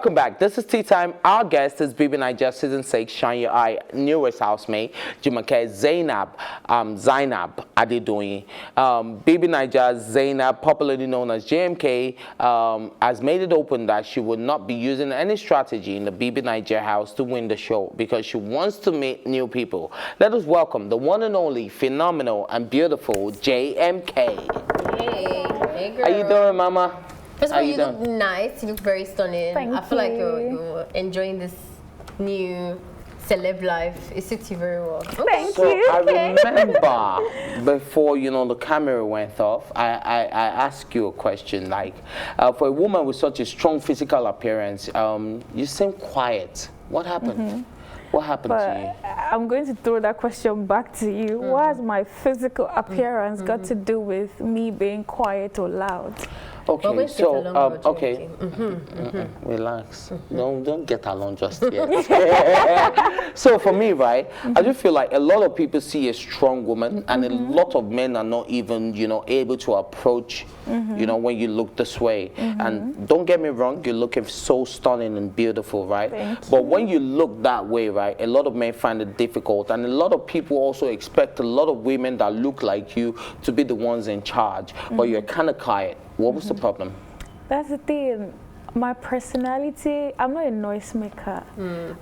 Welcome back. This is Tea Time. Our guest is Baby Niger Season 6, Shine Your Eye, newest housemate, JMK Zainab Adedoyin. Baby Niger Zainab, popularly known as JMK, has made it open that she would not be using any strategy in the Baby Niger house to win the show because she wants to meet new people. Let us welcome the one and only, phenomenal and beautiful JMK. Hey girl. How you doing, mama? First of all, you look nice. You look very stunning. Thank I feel you. like you're enjoying this new celeb life. It suits you very well. Thank So you. I remember before the camera went off, I asked you a question like, for a woman with such a strong physical appearance, you seem quiet. What happened? What happened to you? I'm going to throw that question back to you. What has my physical appearance got to do with me being quiet or loud? Okay, so okay, relax. Don't get along just yet. So for me, right, I just feel like a lot of people see a strong woman, and a lot of men are not even able to approach when you look this way. And don't get me wrong, you're looking so stunning and beautiful, right? But when you look that way, right, a lot of men find it difficult, and a lot of people also expect a lot of women that look like you to be the ones in charge, but you're kind of quiet. What was the problem? That's the thing. My personality, I'm not a noisemaker.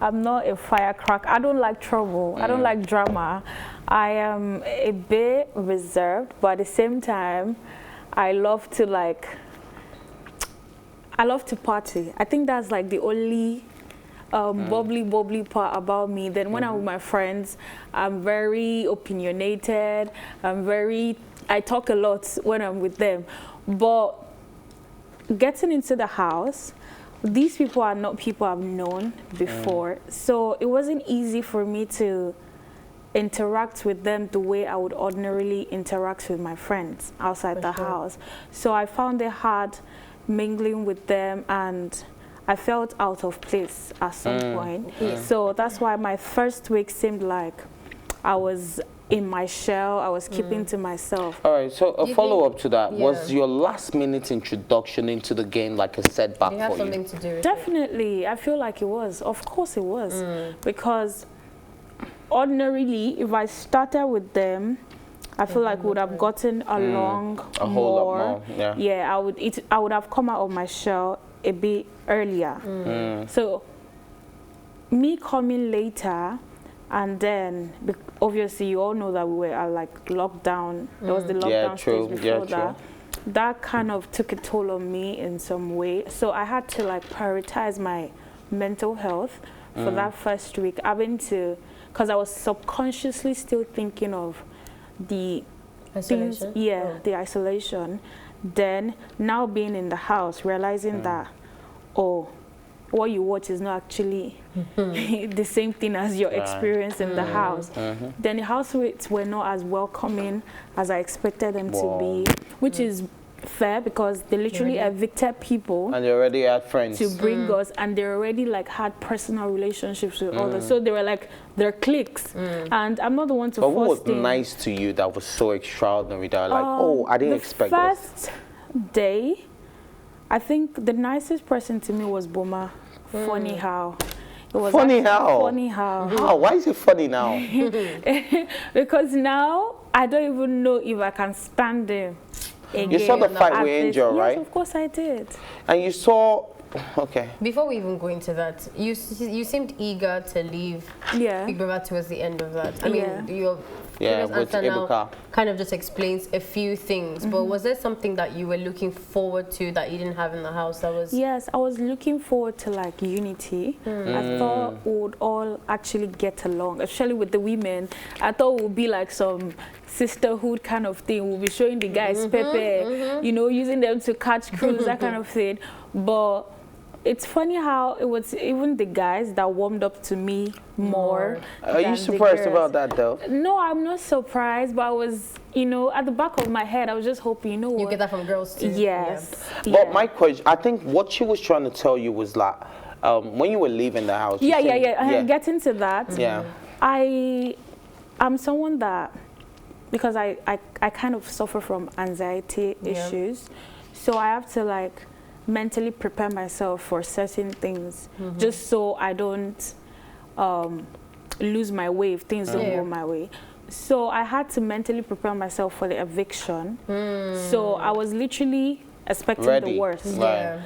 I'm not a firecracker. I don't like trouble. I don't like drama. I am a bit reserved, but at the same time, I love to party. I think that's like the only bubbly part about me. Then when I'm with my friends, I'm very opinionated. I talk a lot when I'm with them. But getting into the house, these people are not people I've known before. So it wasn't easy for me to interact with them the way I would ordinarily interact with my friends outside the house. So I found it hard mingling with them, and I felt out of place at some point. So that's why my first week seemed like I was in my shell. I was keeping to myself. All right, so a follow-up to that, was your last-minute introduction into the game like a setback for you? Did it have something to do with it? Definitely, I feel like it was. Of course it was. Because ordinarily, if I started with them, I feel like we would have gotten along a whole lot more. Yeah, I would have come out of my shell a bit earlier. So me coming later, and then obviously you all know that we were like lockdown. There was the lockdown stage before that. That kind of took a toll on me in some way. So I had to like prioritize my mental health for that first week, having to, because I was subconsciously still thinking of the Isolation? things, the isolation. Then now being in the house, realizing that, what you watch is not actually the same thing as your experience in the house. Then the housemates were not as welcoming as I expected them to be, which is fair because they literally evicted people. And they already had friends. To bring us, and they already like had personal relationships with others. So they were like, they're cliques. And I'm not the one to force what was things. nice to you that was so extraordinary that like, I didn't expect this? The first day, I think the nicest person to me was Boma. Funny how. It was funny how? Funny how. How? Why is it funny now? Because now, I don't even know if I can stand him again. You saw the fight with Angel, right? Yes, of course I did. And you saw... Okay. Before we even go into that, you seemed eager to leave Big Brother towards the end of that. I mean, your previous answer now kind of just explains a few things. But was there something that you were looking forward to that you didn't have in the house that was... Yes, I was looking forward to like unity. I thought we would all actually get along, especially with the women. I thought it would be like some sisterhood kind of thing. We'll be showing the guys Pepe, using them to catch crews, that kind of thing. But it's funny how it was even the guys that warmed up to me more. Are you surprised about that though? No, I'm not surprised, but I was, at the back of my head, I was just hoping, You get that from girls too. Yes. But my question, I think what she was trying to tell you was like, when you were leaving the house. Get into that. Yeah. I'm someone that, because I kind of suffer from anxiety issues, so I have to like mentally prepare myself for certain things, just so I don't lose my way if things don't go my way. So I had to mentally prepare myself for the eviction. So I was literally expecting the worst.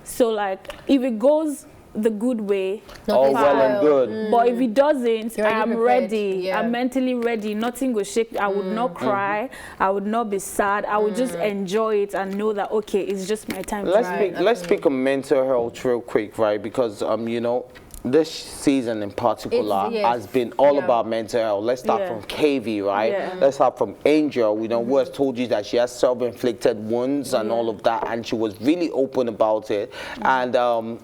So like, if it goes the good way, all well and good. But if it doesn't, I'm ready. I'm mentally ready. Nothing will shake. I would not cry. I would not be sad. I would just enjoy it and know that, okay, it's just my time. Let's speak of mental health real quick, right? Because you know, this season in particular has been all about mental health. Let's start from KV, right? Let's start from Angel, you know, who has told you that she has self-inflicted wounds and all of that, and she was really open about it. And,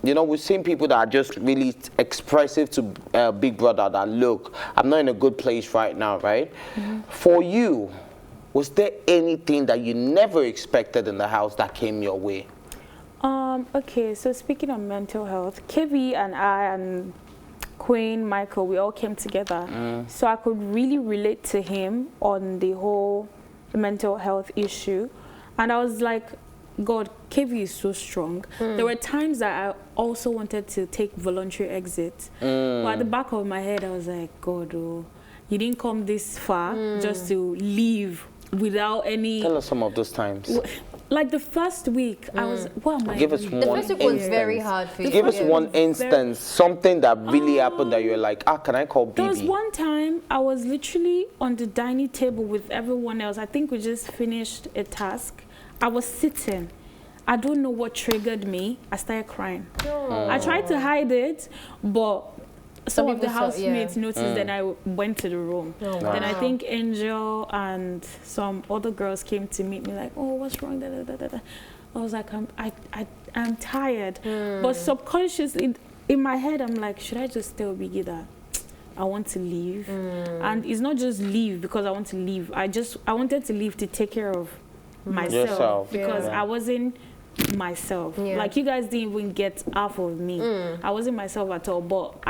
you know, we've seen people that are just really expressive to Big Brother that, look, I'm not in a good place right now, right? For you, was there anything that you never expected in the house that came your way? Okay, so speaking of mental health, KV and I and Queen, Michael, we all came together. So I could really relate to him on the whole mental health issue. And I was like, God, KV is so strong. There were times that I also wanted to take voluntary exit. But at the back of my head, I was like, God, oh, you didn't come this far just to leave without any... Tell us some of those times. Like the first week, I was, what am I Give us one The first week was very hard for you. Give us one instance, something that really happened that you're like, can I call BB? There was one time I was literally on the dining table with everyone else. I think we just finished a task. I was sitting. I don't know what triggered me. I started crying. I tried to hide it, but some of the housemates noticed, then I went to the room. Then I think Angel and some other girls came to meet me like, oh, what's wrong? I was like, I'm tired. But subconsciously, in my head, I'm like, should I just tell Biggie that I want to leave? And it's not just leave because I want to leave. I wanted to leave to take care of myself. Because I wasn't myself. Like, you guys didn't even get half of me. I wasn't myself at all, but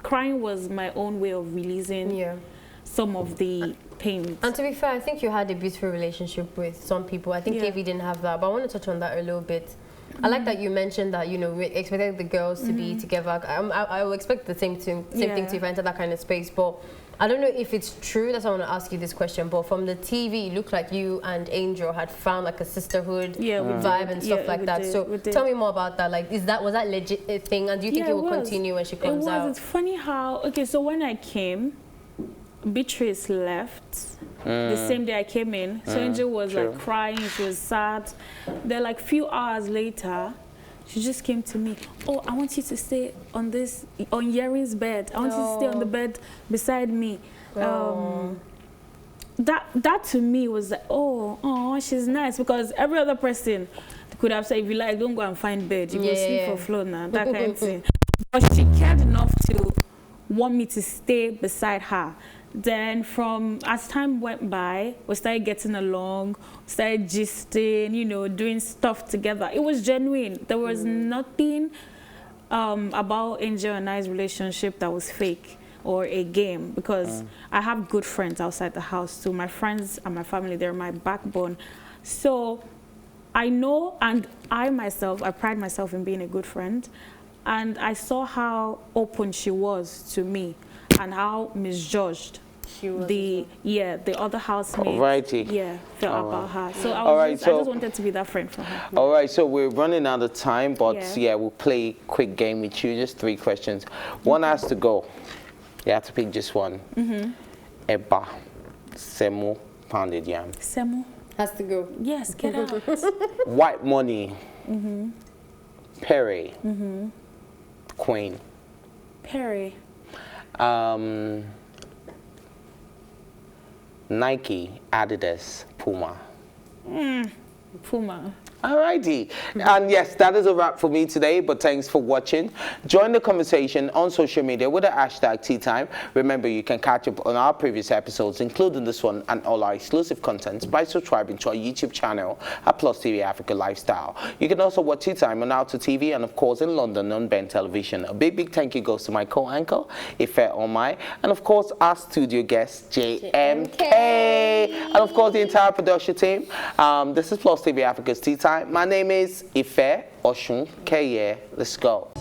crying was my own way of releasing some of the pain. And to be fair, I think you had a beautiful relationship with some people. I think Davey didn't have that, but I want to touch on that a little bit. I like that you mentioned that, you know, we expected the girls to be together. I will expect the same thing to if I enter that kind of space, but I don't know if it's true. That's why I want to ask you this question. But from the TV, it looked like you and Angel had found like a sisterhood vibe and stuff like that. So tell me more about that. Like, was that legit a thing? And do you think it will continue when she comes out? It's funny how, so when I came, Beatrice left the same day I came in. So Angel was like crying. She was sad. Then like few hours later, she just came to me. Oh, I want you to stay on Yerin's bed. I want you to stay on the bed beside me. That to me was like, oh, she's nice, because every other person could have said, if you like, don't go and find bed. You go sleep for floor now, that kind of thing. But she cared enough to want me to stay beside her. Then as time went by, we started getting along, started gisting, you know, doing stuff together. It was genuine. There was nothing about Angel and I's relationship that was fake or a game, because I have good friends outside the house. So my friends and my family, they're my backbone. So I know, and I pride myself in being a good friend. And I saw how open she was to me and how misjudged the other housemates felt about her. So I just wanted to be that friend for her. All right, so we're running out of time, but we'll play a quick game with you. Just 3 questions. One has to go. You have to pick just one. Eba, semo, pounded yam. Semo has to go. Yes, get out. White money. Perry. Queen. Perry. Nike, Adidas, Puma. Puma. Alrighty, and yes, that is a wrap for me today, but thanks for watching. Join the conversation on social media with the hashtag TEATIME. Remember, you can catch up on our previous episodes, including this one and all our exclusive content, by subscribing to our YouTube channel at PlusTvAfrica Lifestyle. You can also watch TEATIME on Alto TV and, of course, in London on Ben Television. A big thank you goes to my co-anchor, Ife Omai, and, of course, our studio guest, JMK. And, of course, the entire production team. This is PlusTvAfrica's TEATIME. time. My name is Ife Oshun Keye. Let's go.